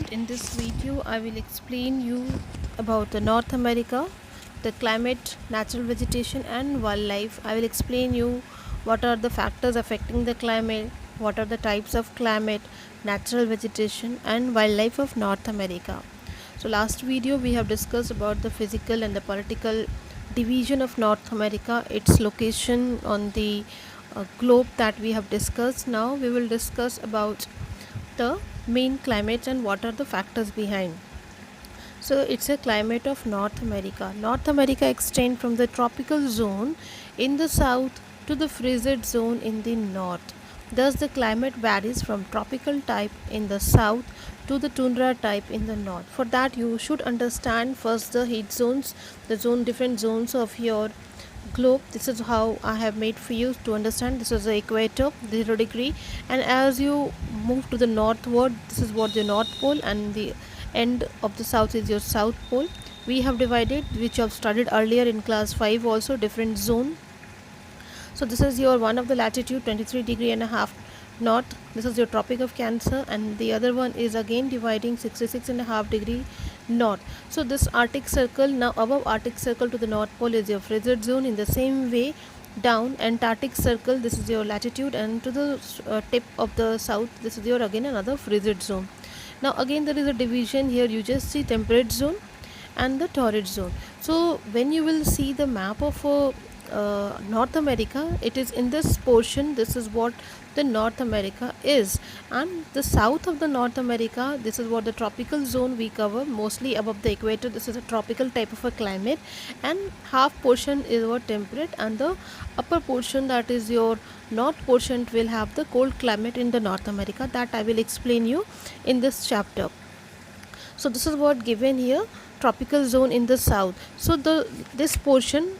In this video, I will explain you about the North America, the climate, natural vegetation and wildlife. I will explain you what are the factors affecting the climate, what are the types of climate, natural vegetation and wildlife of North America. So last video we have discussed about the physical and the political division of North America, its location on the globe that we have discussed. Now we will discuss about the main climate and what are the factors behind. So it's a climate of North America. North America extends from the tropical zone in the south to the frigid zone in the north. Thus the climate varies from tropical type in the south to the tundra type in the north. For that you should understand first the heat zones, the different zones of your globe. This is how I have made for you to understand. This is the equator, 0 degree, and as you move to the northward, this is what the north pole, and the end of the south is your south pole. We have divided, which you have studied earlier in class 5 also, different zone. So this is your one of the latitude 23 degree and a half north. This is your tropic of Cancer, and the other one is again dividing 66 and a half degree north. So this Arctic circle, now above Arctic circle to the north pole is your frigid zone. In the same way down Antarctic circle, this is your latitude, and to the tip of the south, this is your again another frigid zone. Now again there is a division here. You just see temperate zone and the torrid zone. So when you will see the map of North America, it is in this portion. This is what the North America is, and the south of the North America, this is what the tropical zone we cover, mostly above the equator. This is a tropical type of a climate, and half portion is what temperate, and the upper portion, that is your north portion, will have the cold climate in the North America. That I will explain you in this chapter. So this is what given here, tropical zone in the south. So this portion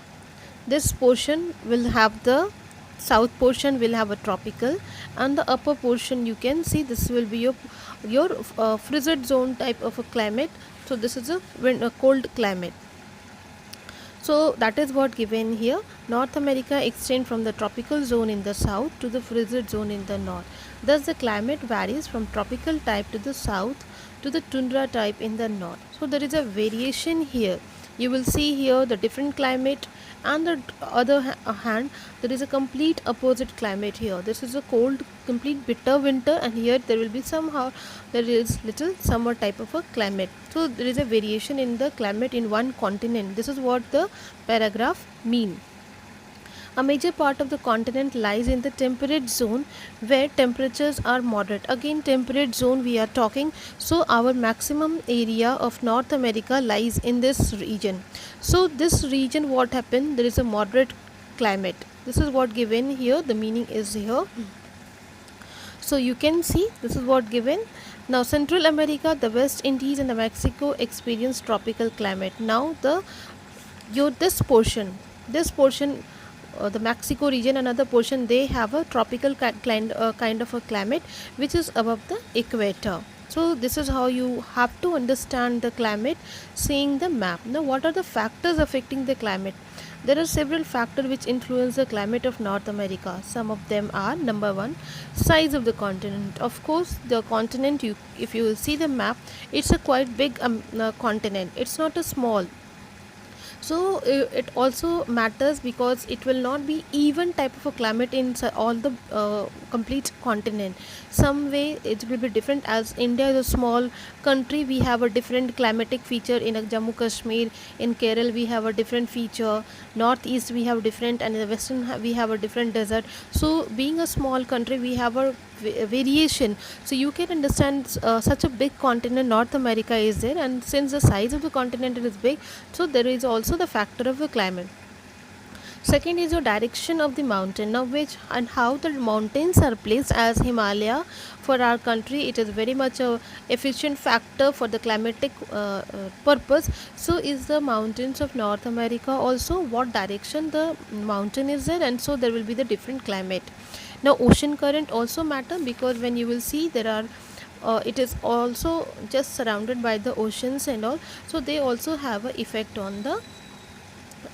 will have the south portion will have a tropical, and the upper portion you can see this will be your frigid zone type of a climate. So this is a cold climate. So that is what given here. North America extends from the tropical zone in the south to the frigid zone in the north. Thus the climate varies from tropical type to the south to the tundra type in the north. So there is a variation here. You will see here the different climate, and the other hand there is a complete opposite climate here. This is a cold, complete bitter winter, and here there will be somehow there is little summer type of a climate. So there is a variation in the climate in one continent. This is what the paragraph mean. A major part of the continent lies in the temperate zone, where temperatures are moderate. Again, temperate zone we are talking. So our maximum area of North America lies in this region. So this region, what happened? There is a moderate climate. This is what given here. The meaning is here. So you can see this is what given. Now Central America, the West Indies and the Mexico experience tropical climate. Now this portion, the Mexico region, another portion, they have a tropical kind of a climate which is above the equator. So this is how you have to understand the climate, seeing the map. Now what are the factors affecting the climate? There are several factors which influence the climate of North America. Some of them are: number one, size of the continent. Of course, the continent, if you will see the map, it's a quite big continent. It's not a small. So it also matters because it will not be even type of a climate in all the complete continent. Some way it will be different, as India is a small country. We have a different climatic feature. In Jammu Kashmir, in Kerala we have a different feature, northeast we have different, and in the western we have a different desert. So being a small country, we have a variation. So you can understand such a big continent North America is there, and since the size of the continent is big, so there is also the factor of the climate. Second is your direction of the mountain. Now which and how the mountains are placed. As Himalaya for our country, it is very much a efficient factor for the climatic purpose. So is the mountains of North America also, what direction the mountain is there, and so there will be the different climate. Now ocean current also matter, because when you will see there are it is also just surrounded by the oceans and all, so they also have an effect on the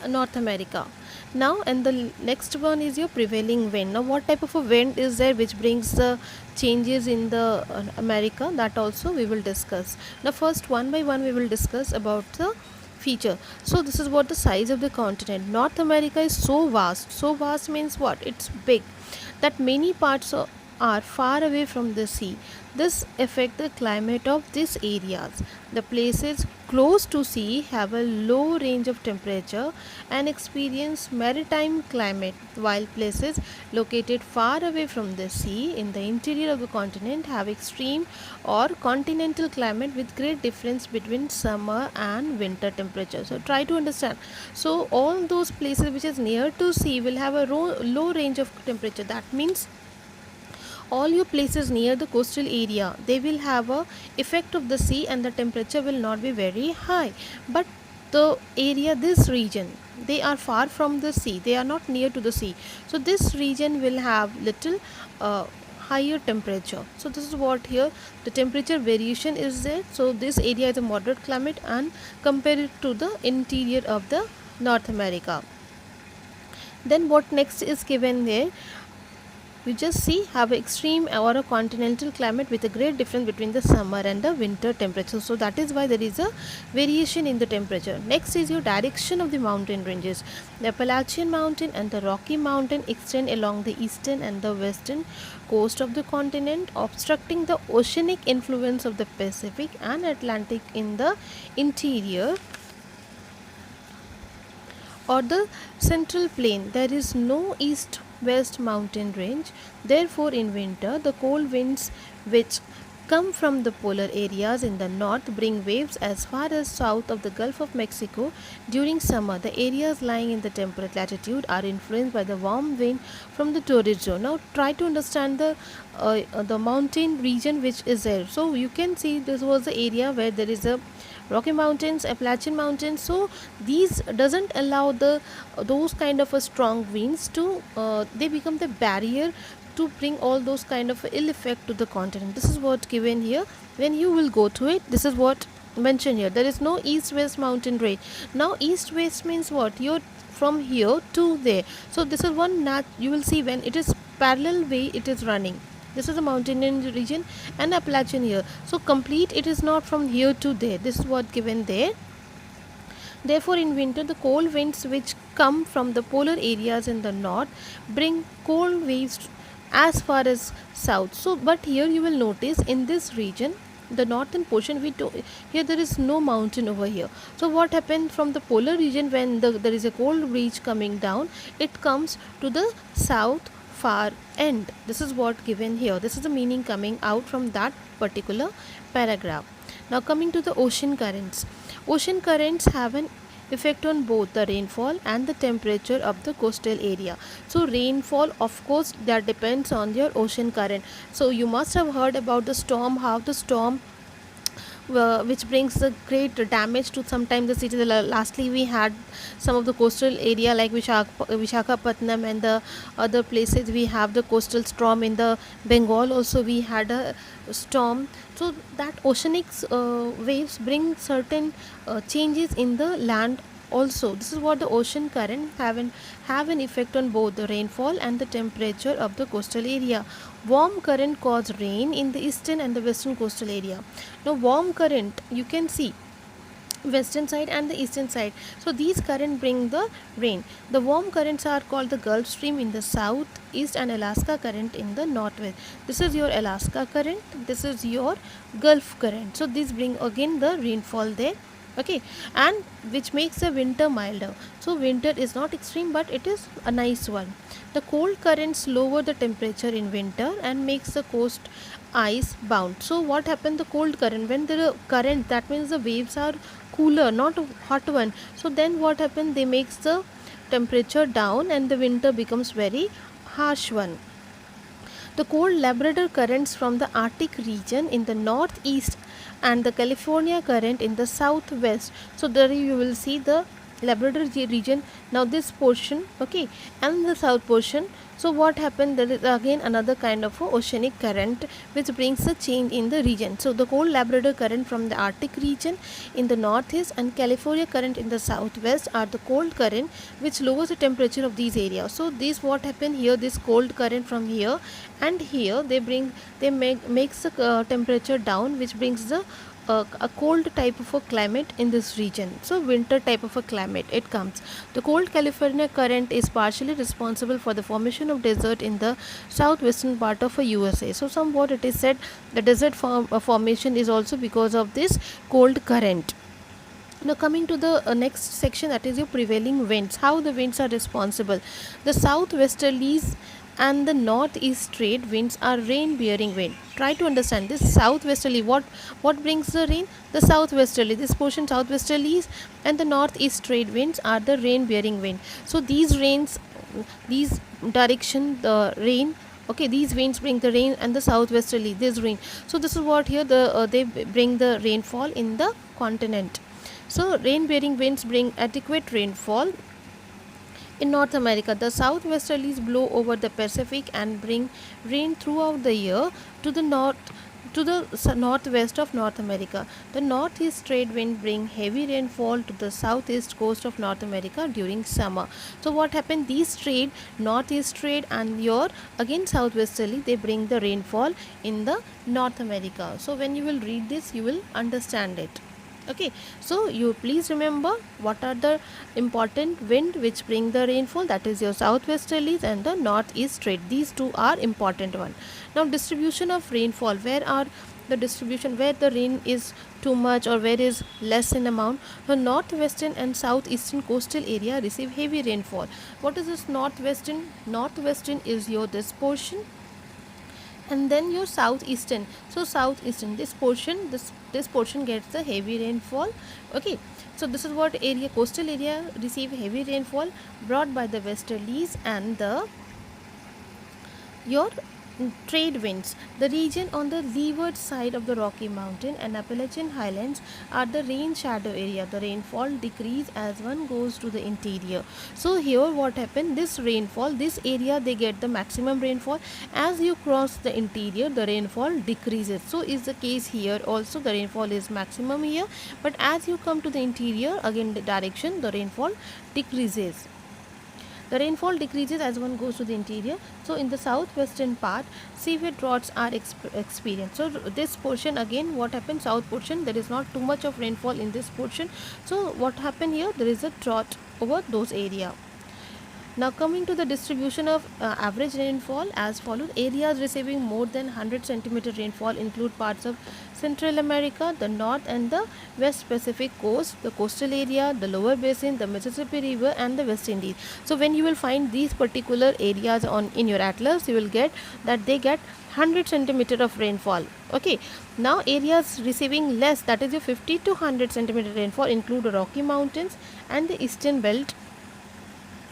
North America. Now, and the next one is your prevailing wind. Now, what type of a wind is there which brings the changes in the America, that also we will discuss. Now, first one by one we will discuss about the feature. So this is what the size of the continent. North America is so vast. So vast means what? It's big, that many parts are far away from the sea. This affect the climate of these areas. The places close to sea have a low range of temperature and experience maritime climate, while places located far away from the sea in the interior of the continent have extreme or continental climate with great difference between summer and winter temperature. So try to understand. So all those places which is near to sea will have a low range of temperature. That means all your places near the coastal area, they will have a effect of the sea and the temperature will not be very high. But the area, this region, they are far from the sea, they are not near to the sea, so this region will have little higher temperature. So this is what here the temperature variation is there. So this area is a moderate climate and compared to the interior of the North America. Then what next is given there? You just see have an extreme or a continental climate with a great difference between the summer and the winter temperature. So that is why there is a variation in the temperature. Next is your direction of the mountain ranges. The Appalachian Mountain and the Rocky Mountain extend along the eastern and the western coast of the continent, obstructing the oceanic influence of the Pacific and Atlantic in the interior or the central plain. There is no east west mountain range. Therefore, in winter, the cold winds which come from the polar areas in the north bring waves as far as south of the Gulf of Mexico. During summer, the areas lying in the temperate latitude are influenced by the warm wind from the torrid zone. Now, try to understand the mountain region which is there. So, you can see this was the area where there is a Rocky Mountains, Appalachian Mountains. So these doesn't allow the those kind of a strong winds to they become the barrier to bring all those kind of ill effect to the continent. This is what given here. When you will go to it, this is what mentioned here. There is no east-west mountain range. Now east-west means what? You're from here to there. So this is one you will see when it is parallel way it is running. This is a mountainous region and Appalachian here. So complete it is not from here to there. This is what given there. Therefore, in winter, the cold winds which come from the polar areas in the north bring cold waves as far as south. So, but here you will notice in this region, the northern portion, here there is no mountain over here. So what happened from the polar region when there is a cold breeze coming down, it comes to the south far end. This is what given here. This is the meaning coming out from that particular paragraph. Now coming to the ocean currents. Ocean currents have an effect on both the rainfall and the temperature of the coastal area. So rainfall, of course, that depends on your ocean current. So you must have heard about the storm, how the storm which brings a great damage to sometimes the cities. Lastly, we had some of the coastal area like Vishakhapatnam and the other places. We have the coastal storm in the Bengal. Also, we had a storm. So that oceanic waves bring certain changes in the land. Also, this is what the ocean current have an effect on both the rainfall and the temperature of the coastal area. Warm current cause rain in the eastern and the western coastal area. Now, warm current you can see western side and the eastern side. So these current bring the rain. The warm currents are called the Gulf Stream in the south east and Alaska current in the northwest. This is your Alaska current. This is your Gulf current. So these bring again the rainfall there. Okay, and which makes the winter milder. So winter is not extreme, but it is a nice one. The cold currents lower the temperature in winter and makes the coast ice bound. So what happened? The cold current, when there are current, that means the waves are cooler, not a hot one. So then what happened? They makes the temperature down and the winter becomes very harsh one. The cold Labrador currents from the Arctic region in the northeast and the California current in the southwest. So there you will see the region. Now this portion, okay, and the south portion. So what happened, there is again another kind of a oceanic current which brings a change in the region. So the cold Labrador current from the Arctic region in the northeast and California current in the southwest are the cold current which lowers the temperature of these areas. So this what happened here, this cold current from here and here, they makes the temperature down, which brings the a cold type of a climate in this region. So winter type of a climate it comes. The cold California current is partially responsible for the formation of desert in the southwestern part of a USA. So somewhat it is said the desert formation is also because of this cold current. Now coming to the next section, that is your prevailing winds, how the winds are responsible. The southwesterlies and the northeast trade winds are rain bearing wind. Try to understand this southwesterly, what brings the rain? The southwesterly, this portion southwesterlies and the northeast trade winds are the rain bearing wind. So these rains, these direction, the rain, okay, these winds bring the rain, and the southwesterly, this rain. So this is what here they bring the rainfall in the continent. So rain bearing winds bring adequate rainfall in North America. The southwesterlies blow over the Pacific and bring rain throughout the year to the northwest of North America. The northeast trade wind bring heavy rainfall to the southeast coast of North America during summer. So what happened, these trade, northeast trade and your again southwesterly, they bring the rainfall in the North America. So when you will read this, you will understand it. Okay, so you please remember what are the important wind which bring the rainfall, that is your southwesterlies and the northeast trade. These two are important one. Now distribution of rainfall, where are the distribution, where the rain is too much or where is less in amount. The northwestern and southeastern coastal area receive heavy rainfall. What is this northwestern? Northwestern is your this portion, and then your southeastern. So southeastern, this portion gets the heavy rainfall. Okay, so this is what area, coastal area receive heavy rainfall brought by the westerlies and the your trade winds. The region on the leeward side of the Rocky Mountain and Appalachian Highlands are the rain shadow area. The rainfall decrease as one goes to the interior. So here what happened, this rainfall, this area they get the maximum rainfall. As you cross the interior, the rainfall decreases. So is the case here also, the rainfall is maximum here, but as you come to the interior, again the direction, the rainfall decreases. The rainfall decreases as one goes to the interior. So in the southwestern part, severe droughts are experienced. So this portion, again what happens, south portion, there is not too much of rainfall in this portion. So what happened here, there is a drought over those area. Now coming to the distribution of average rainfall as follows. Areas receiving more than 100 centimeter rainfall include parts of Central America, the North and the West Pacific coast, the coastal area, the lower basin, the Mississippi River and the West Indies. So when you will find these particular areas in your atlas, you will get that they get 100 centimeter of rainfall. Okay, now areas receiving less, that is your 50 to 100 centimeter rainfall, include the Rocky Mountains and the eastern belt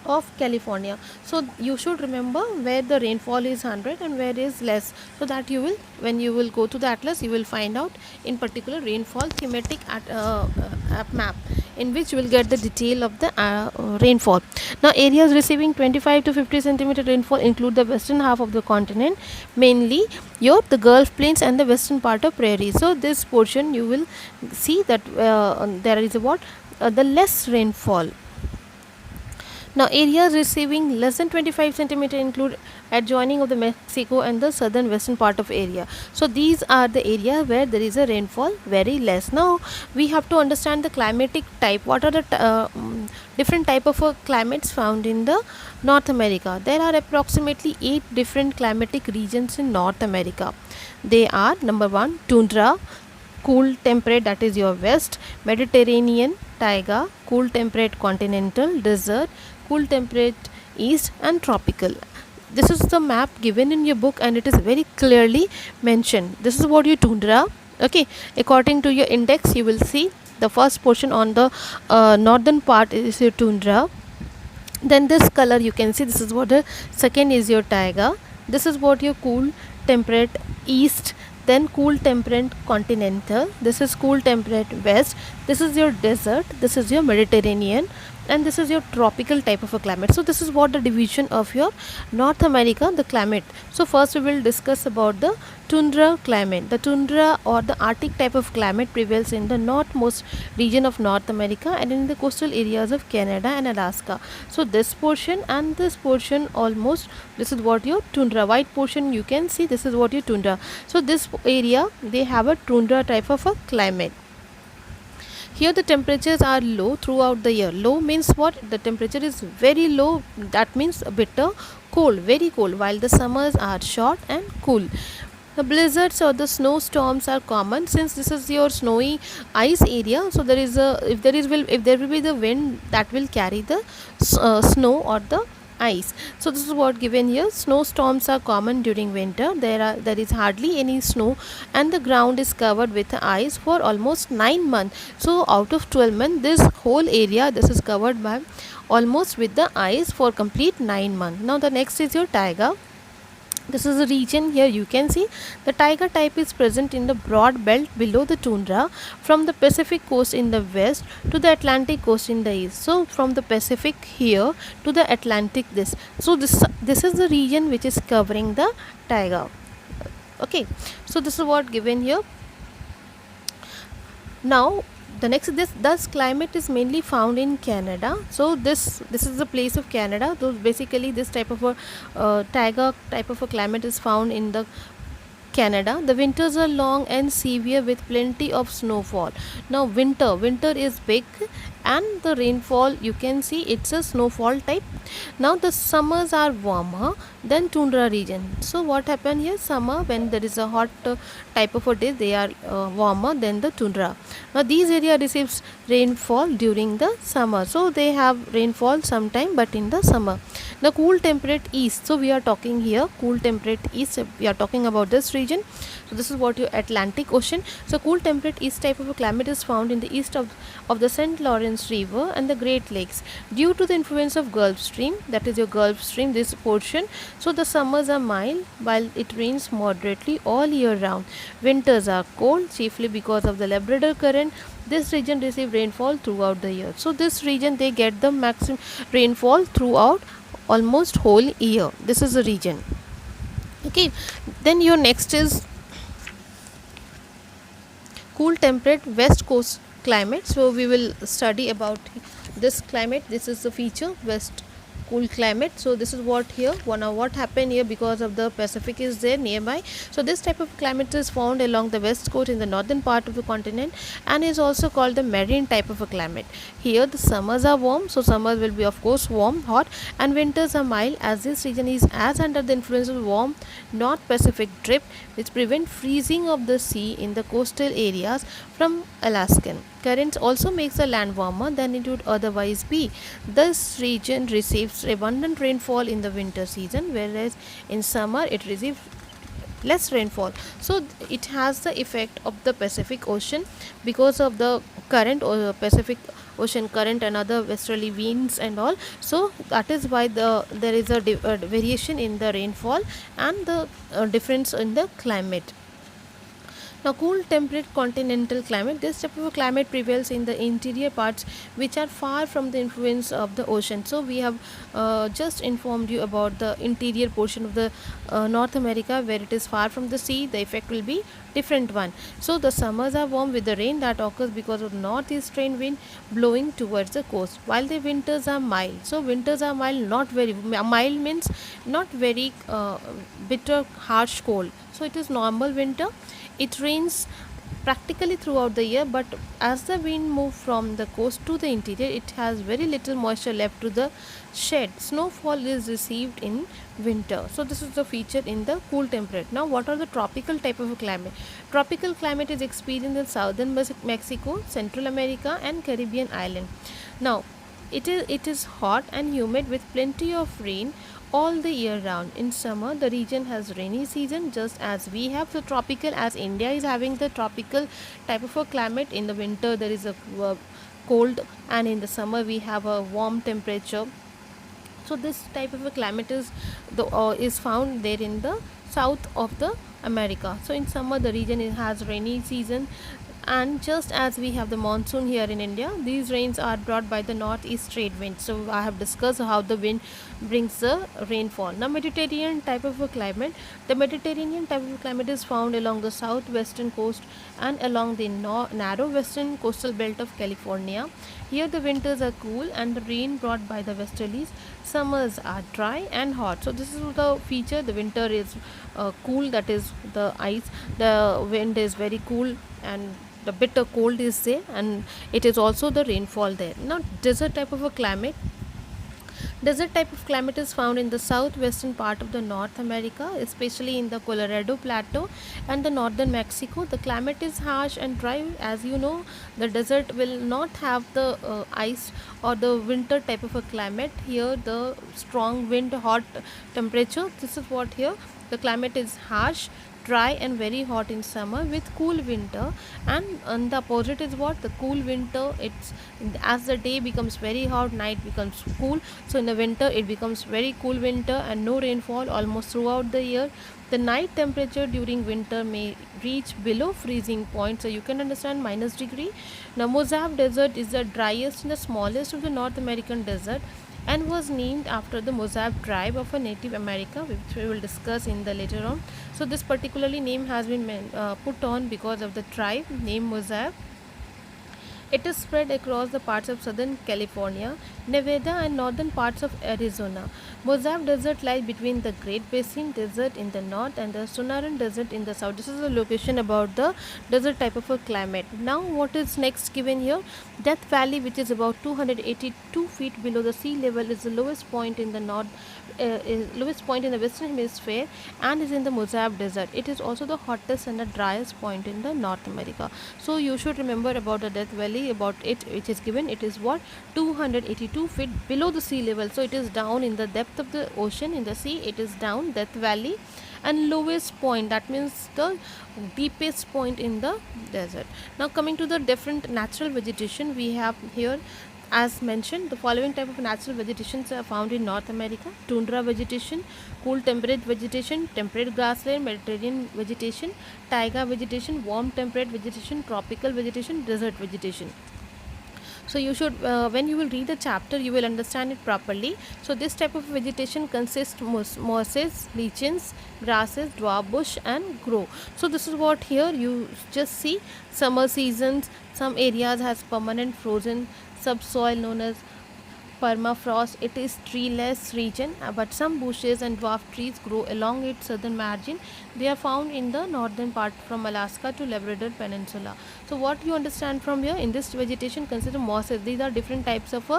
of California. So you should remember where the rainfall is 100 and where is less, so that you will, when you will go to the atlas, you will find out in particular rainfall thematic map, in which you will get the detail of the rainfall. Now areas receiving 25 to 50 centimeter rainfall include the western half of the continent, mainly the Gulf Plains and the western part of prairie. So this portion you will see that there is the less rainfall. Now areas receiving less than 25 centimeter include adjoining of the Mexico and the southern western part of area. So these are the area where there is a rainfall very less. Now we have to understand the climatic type. What are the different type of climates found in the North America? There are approximately 8 different climatic regions in North America. They are: number 1, tundra, cool temperate, that is your west; Mediterranean, taiga, cool temperate continental, desert, cool temperate east, and tropical. This is the map given in your book and it is very clearly mentioned. This is what your tundra. Okay, according to your index you will see the first portion on the northern part is your tundra. Then this color you can see, this is what the second is your taiga. This is what your cool temperate east, then cool temperate continental, this is cool temperate west, this is your desert, this is your Mediterranean, and this is your tropical type of a climate. So this is what the division of your North America, the climate. So first we will discuss about the tundra climate. The tundra or the Arctic type of climate prevails in the northmost region of North America and in the coastal areas of Canada and Alaska. So this portion and this portion, almost this is what your tundra, white portion you can see, this is what your tundra. So this area, they have a tundra type of a climate. Here the temperatures are low throughout the year. Low means what? The temperature is very low, that means bitter cold, very cold, while the summers are short and cool. The blizzards or the snowstorms are common since this is your snowy ice area. So there is a, if there will be the wind that will carry the snow or the ice. So this is what given here. Snowstorms are common during winter. There is hardly any snow and the ground is covered with ice for almost 9 months. So out of 12 months, this whole area, this is covered by almost with the ice for complete 9 months. Now the next is your taiga. This is a region. Here you can see the taiga type is present in the broad belt below the tundra from the Pacific coast in the west to the Atlantic coast in the east. So from the Pacific here to the Atlantic this. So this is the region which is covering the taiga. Okay, so this is what given here. Now the next, this climate is mainly found in Canada. So this is the place of Canada. So basically this type of a taiga type of a climate is found in the Canada. The winters are long and severe with plenty of snowfall. Now winter is big and the rainfall, you can see it's a snowfall type. Now the summers are warmer than tundra region. So what happened here? Summer, when there is a hot type of a day, they are warmer than the tundra. Now these area receives rainfall during the summer. So they have rainfall sometime but in the summer. The cool temperate east. So we are talking here cool temperate east. We are talking about this region. So this is what your Atlantic Ocean. So cool temperate east type of a climate is found in the east of the St. Lawrence River and the Great Lakes due to the influence of Gulf Stream. That is your Gulf Stream, this portion. So the summers are mild while it rains moderately all year round. Winters are cold chiefly because of the Labrador Current. This region receive rainfall throughout the year. So this region, they get the maximum rainfall throughout almost whole year. This is the region. Okay, then your next is cool temperate west coast climate. So we will study about this climate. This is the feature, west cool climate. So this is what here, what happened here, because of the Pacific is there nearby. So this type of climate is found along the west coast in the northern part of the continent and is also called the marine type of a climate. Here the summers are warm, so summers will be of course warm, hot, and winters are mild, as this region is as under the influence of warm North Pacific drift which prevent freezing of the sea in the coastal areas from Alaskan currents also makes the land warmer than it would otherwise be. This region receives abundant rainfall in the winter season, whereas in summer it receives less rainfall. So it has the effect of the Pacific Ocean because of the current or Pacific Ocean current and other westerly winds and all. So that is why there is a variation in the rainfall and the difference in the climate. Now cool temperate continental climate. This type of climate prevails in the interior parts which are far from the influence of the ocean. So we have just informed you about the interior portion of the North America where it is far from the sea. The effect will be different one. So the summers are warm with the rain that occurs because of northeast trade wind blowing towards the coast, while the winters are mild. So winters are mild, not very mild means not very bitter harsh cold. So it is normal winter. It rains practically throughout the year, but as the wind moves from the coast to the interior, it has very little moisture left to the shed. Snowfall is received in winter. So this is the feature in the cool temperate. Now what are the tropical type of climate? Tropical climate is experienced in southern Mexico, Central America and Caribbean island. Now it is hot and humid with plenty of rain all the year round. In summer the region has rainy season just as we have the tropical, as India is having the tropical type of a climate. In the winter there is a cold and in the summer we have a warm temperature. So this type of a climate is found there in the south of the America. So in summer the region has rainy season And just as we have the monsoon here in India, these rains are brought by the northeast trade wind. So I have discussed how the wind brings the rainfall. Now Mediterranean type of a climate. The Mediterranean type of climate is found along the southwestern coast and along the narrow western coastal belt of California. Here the winters are cool and the rain brought by the westerlies. Summers are dry and hot. So this is the feature. The winter is cool, that is the ice. The wind is very cool and the bitter cold is there, and it is also the rainfall there. Now desert type of a climate. Desert type of climate is found in the southwestern part of the North America, especially in the Colorado Plateau and the northern Mexico. The climate is harsh and dry. As you know, the desert will not have the ice or the winter type of a climate. Here, the strong wind, hot temperature. This is what here. The climate is harsh, dry and very hot in summer with cool winter, and on the opposite is what the cool winter. It's as the day becomes very hot, night becomes cool. So in the winter it becomes very cool winter and no rainfall almost throughout the year. The night temperature during winter may reach below freezing point, so you can understand -degree. Now Mojave Desert is the driest and the smallest of the North American desert and was named after the Mojave tribe of a Native America, which we will discuss in the later on. So this particularly name has been put on because of the tribe named Mojave. It is spread across the parts of southern California, Nevada, and northern parts of Arizona. Mojave Desert lies between the Great Basin Desert in the north and the Sonoran Desert in the south. This is a location about the desert type of a climate. Now, what is next given here? Death Valley, which is about 282 feet below the sea level, is the lowest point in the lowest point in the western hemisphere and is in the Mojave Desert. It is also the hottest and the driest point in the North America. So you should remember about the Death Valley, about it which is given. It is what 282 feet below the sea level. So it is down in the depth of the ocean. In the sea it is down, Death Valley, and lowest point, that means the deepest point in the desert. Now coming to the different natural vegetation we have here. As mentioned, the following type of natural vegetations are found in North America: tundra vegetation, cool temperate vegetation, temperate grassland, Mediterranean vegetation, taiga vegetation, warm temperate vegetation, tropical vegetation, desert vegetation. So you should when you will read the chapter you will understand it properly. So this type of vegetation consists mosses, lichens, grasses, dwarf bush and grow. So this is what here you just see. Summer seasons, some areas has permanent frozen subsoil known as permafrost. It is treeless region, but some bushes and dwarf trees grow along its southern margin. They are found in the northern part from Alaska to Labrador Peninsula. So what you understand from here, in this vegetation consider mosses. These are different types of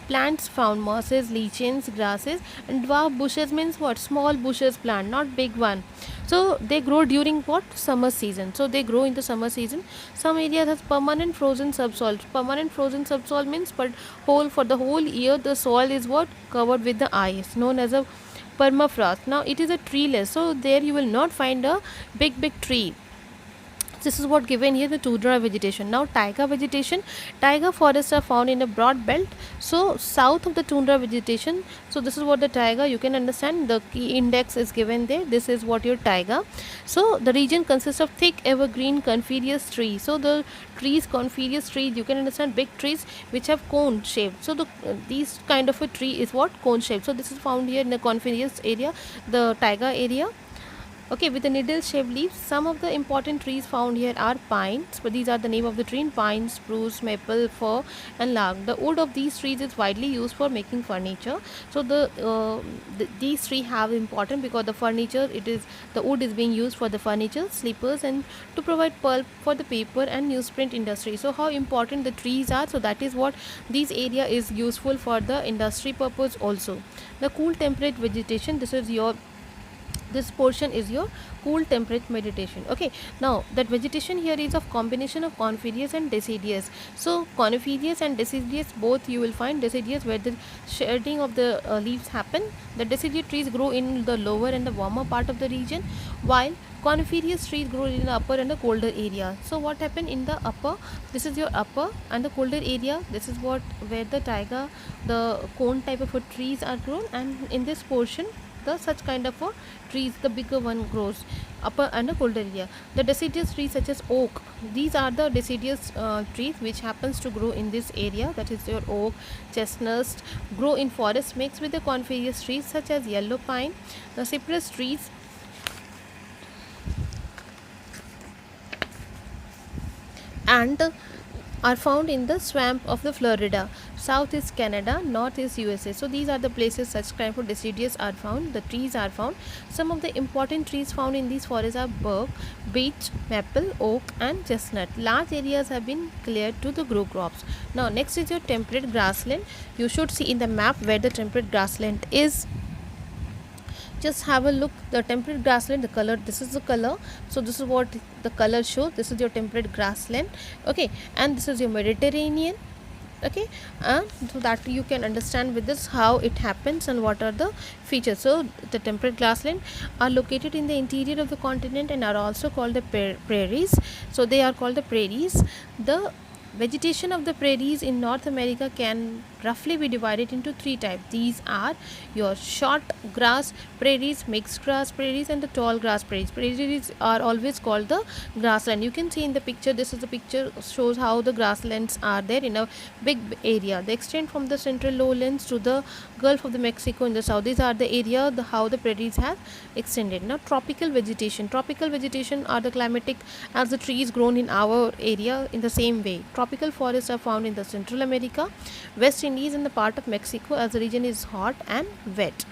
plants found: mosses, lichens, grasses, and dwarf bushes means what? Small bushes plant, not big one. So they grow during what? Summer season. So they grow in the summer season. Some areas has permanent frozen subsoil. Permanent frozen subsoil means but whole for the whole year the soil is what? Covered with the ice, known as a permafrost. Now it is a treeless, so there you will not find a big tree. This is what given here, the tundra vegetation. Now taiga vegetation. Taiga forests are found in a broad belt, so south of the tundra vegetation. So this is what the taiga, you can understand the key index is given there. This is what your taiga. So the region consists of thick evergreen coniferous trees. So the trees, coniferous trees, you can understand big trees which have cone shape. So the these kind of a tree is what? Cone shape. So this is found here in the coniferous area, the taiga area. Okay, with the needle shaped leaves. Some of the important trees found here are pines, but these are the name of the tree: pine, spruce, maple, fir, and larch. The wood of these trees is widely used for making furniture. So these trees have important because the furniture, it is the wood is being used for the furniture, sleepers, and to provide pulp for the paper and newsprint industry. So how important the trees are, so that is what this area is useful for the industry purpose also. The cool temperate vegetation, this portion is your cool temperate vegetation. Okay, now that vegetation here is of combination of coniferous and deciduous. So coniferous and deciduous both you will find. Deciduous where the shedding of the leaves happen. The deciduous trees grow in the lower and the warmer part of the region, while coniferous trees grow in the upper and the colder area. So what happened in the upper, this is your upper, and the colder area, this is what where the taiga, the cone type of trees are grown, and in this portion the such kind of trees, the bigger one grows upper and a colder area. The deciduous trees such as oak, these are the deciduous trees which happens to grow in this area, that is your oak, chestnuts, grow in forests mixed with the coniferous trees such as yellow pine. The cypress trees and are found in the swamp of the Florida. South is Canada, north is USA. So these are the places such kind of deciduous are found. The trees are found. Some of the important trees found in these forests are birch, beech, maple, oak and chestnut. Large areas have been cleared to the grow crops. Now next is your temperate grassland. You should see in the map where the temperate grassland is. Just have a look, the temperate grassland, the color, this is the color, so this is what the color shows. This is your temperate grassland, okay, and this is your Mediterranean, okay, so that you can understand with this how it happens and what are the features. So the temperate grassland are located in the interior of the continent and are also called the prairies. So they are called the prairies. The vegetation of the prairies in North America can roughly be divided into three types. These are your short grass prairies, mixed grass prairies and the tall grass prairies. Prairies are always called the grassland. You can see in the picture, this is the picture shows how the grasslands are there in a big area. They extend from the central lowlands to the Gulf of the Mexico in the south. These are the area how the prairies have extended. Now tropical vegetation. Tropical vegetation are the climatic as the trees grown in our area in the same way. Tropical forests are found in the Central America, West Indies and the part of Mexico as the region is hot and wet.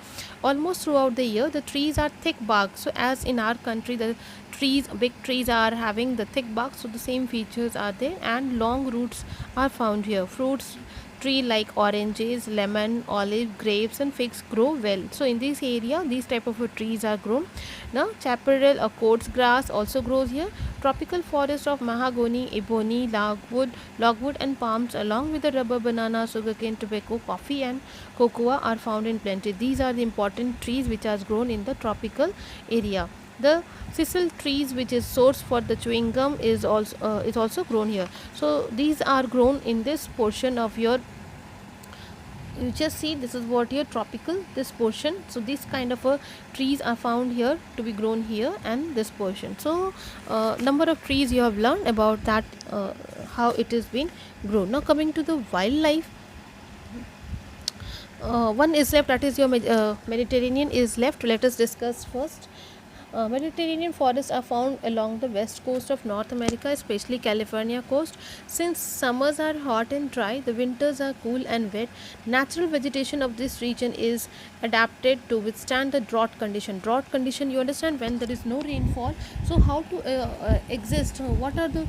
Almost throughout the year the trees are thick bark. So as in our country the trees, big trees are having the thick bark, so the same features are there, and long roots are found here. Fruits tree like oranges, lemon, olive, grapes and figs grow well. So in this area these type of trees are grown. Now chaparral or quartz grass also grows here. Tropical forest of mahogany, ebony, logwood and palms along with the rubber, banana, sugarcane, tobacco, coffee and cocoa are found in plenty. These are the important trees which are grown in the tropical area. The sisal trees, which is source for the chewing gum, is also grown here. So these are grown in this portion of your, you just see this is what your tropical, this portion. So this kind of trees are found here to be grown here and this portion. So number of trees you have learned about that, how it is being grown. Now coming to the wildlife, one is left, that is your Mediterranean is left. Let us discuss first. Mediterranean forests are found along the west coast of North America, especially California coast. Since summers are hot and dry, the winters are cool and wet. Natural vegetation of this region is adapted to withstand the drought condition. Drought condition, you understand, when there is no rainfall. So how to exist? What are the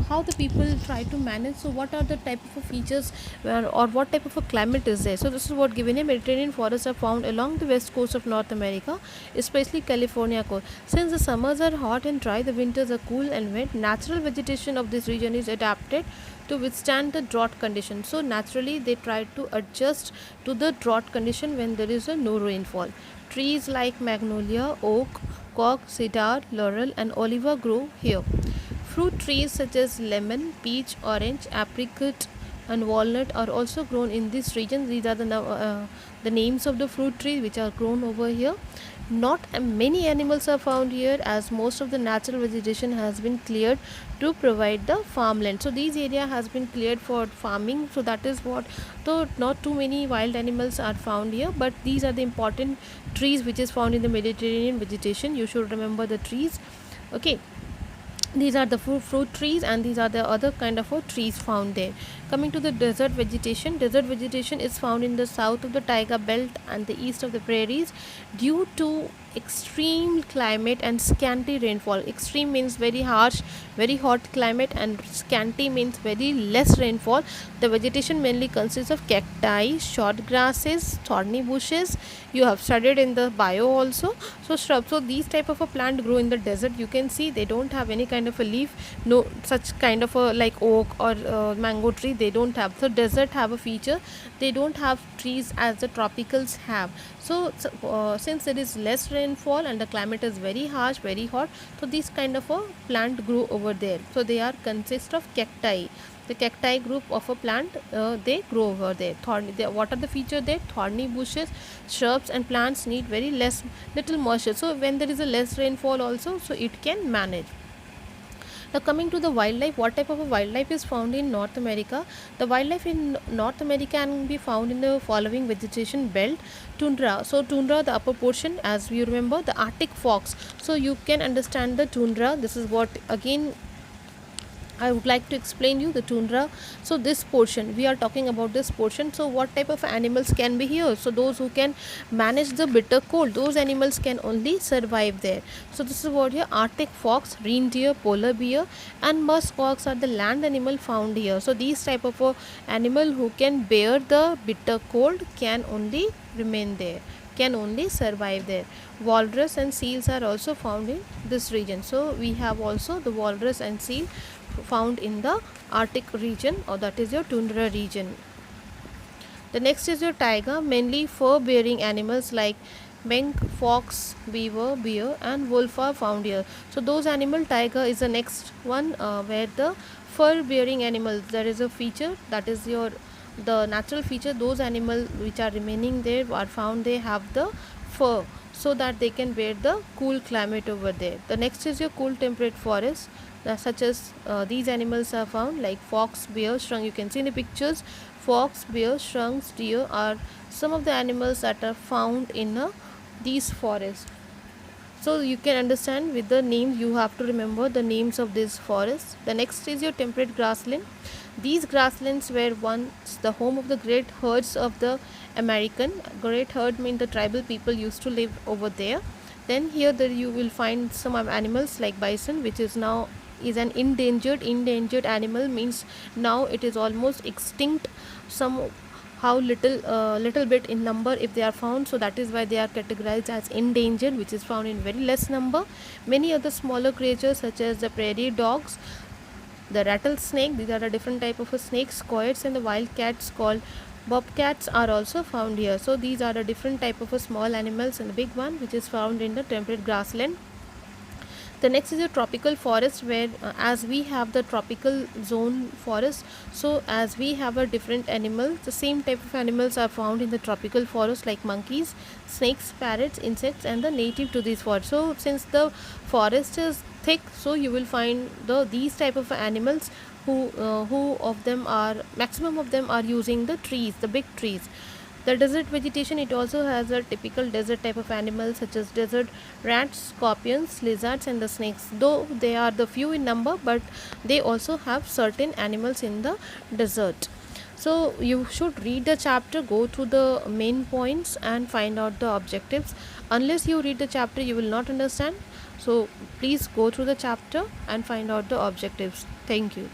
how the people try to manage? So what are the type of features or what type of a climate is there? So this is what given here. Mediterranean forests are found along the west coast of North America, especially California coast. Since the summers are hot and dry, the winters are cool and wet. Natural vegetation of this region is adapted to withstand the drought condition. So naturally they try to adjust to the drought condition when there is no rainfall. Trees like magnolia, oak, cork, cedar, laurel and olive grow here. Fruit trees such as lemon, peach, orange, apricot and walnut are also grown in this region. These are the names of the fruit trees which are grown over here. Not many animals are found here, as most of the natural vegetation has been cleared to provide the farmland. So these area has been cleared for farming, so that is what, so not too many wild animals are found here, but these are the important trees which is found in the Mediterranean vegetation. You should remember the trees, okay. These are the fruit trees and these are the other kind of trees found there. Coming to the desert vegetation is found in the south of the taiga belt and the east of the prairies. Due to extreme climate and scanty rainfall, extreme means very harsh, very hot climate, and scanty means very less rainfall, the vegetation mainly consists of cacti, short grasses, thorny bushes. You have studied in the bio also. So shrubs, so these type of a plant grow in the desert. You can see they don't have any kind of a leaf, no such kind of a like oak or mango tree, they don't have. So desert have a feature, they don't have trees as the tropicals have. So since there is less rain rainfall and the climate is very harsh, very hot, so these kind of a plant grow over there. So they are consist of cacti. The cacti group of a plant, they grow over there. What are the feature there? Thorny bushes, shrubs and plants need very little moisture. So when there is a less rainfall also, so it can manage. Now coming to the wildlife, what type of a wildlife is found in North America? The wildlife in North America can be found in the following vegetation belt. Tundra. So tundra, the upper portion, as we remember, the Arctic fox. So you can understand the tundra. This is what again I would like to explain you the tundra. So this portion, we are talking about this portion. So what type of animals can be here? So those who can manage the bitter cold, those animals can only survive there. So this is what here: Arctic fox, reindeer, polar bear, and musk ox are the land animal found here. So these type of animal who can bear the bitter cold can only remain there, can only survive there. Walrus and seals are also found in this region. So we have also the walrus and seal found in the Arctic region, or that is your tundra region. The next is your taiga, mainly fur bearing animals like mink, fox, beaver, bear and wolf are found here. So those animal, taiga is the next one, where the fur bearing animals, there is a feature, that is your the natural feature. Those animals which are remaining there are found, they have the fur, so that they can bear the cool climate over there. The next is your cool temperate forest, such as these animals are found like fox, bear, shrunk. You can see in the pictures, fox, bear, shrunks, deer are some of the animals that are found in these forests. So you can understand with the names, you have to remember the names of these forests. The next is your temperate grassland. These grasslands were once the home of the great herds of the American. Great herd means the tribal people used to live over there. Then here you will find some animals like bison, which is now is an endangered animal, means now it is almost extinct. Some how little bit in number if they are found, so that is why they are categorized as endangered, which is found in very less number. Many other smaller creatures such as the prairie dogs, the rattlesnake, these are a different type of a snakes, coyotes and the wild cats called bobcats are also found here. So these are a different type of a small animals, and the big one which is found in the temperate grassland. The next is a tropical forest, where as we have the tropical zone forest, so as we have a different animal, the same type of animals are found in the tropical forest like monkeys, snakes, parrots, insects and the native to this forest. So since the forest is thick, so you will find these type of animals who of them are, maximum of them are using the trees, the big trees. The desert vegetation, it also has a typical desert type of animals such as desert rats, scorpions, lizards and the snakes. Though they are the few in number, but they also have certain animals in the desert. So you should read the chapter, go through the main points and find out the objectives. Unless you read the chapter, you will not understand. So please go through the chapter and find out the objectives. Thank you.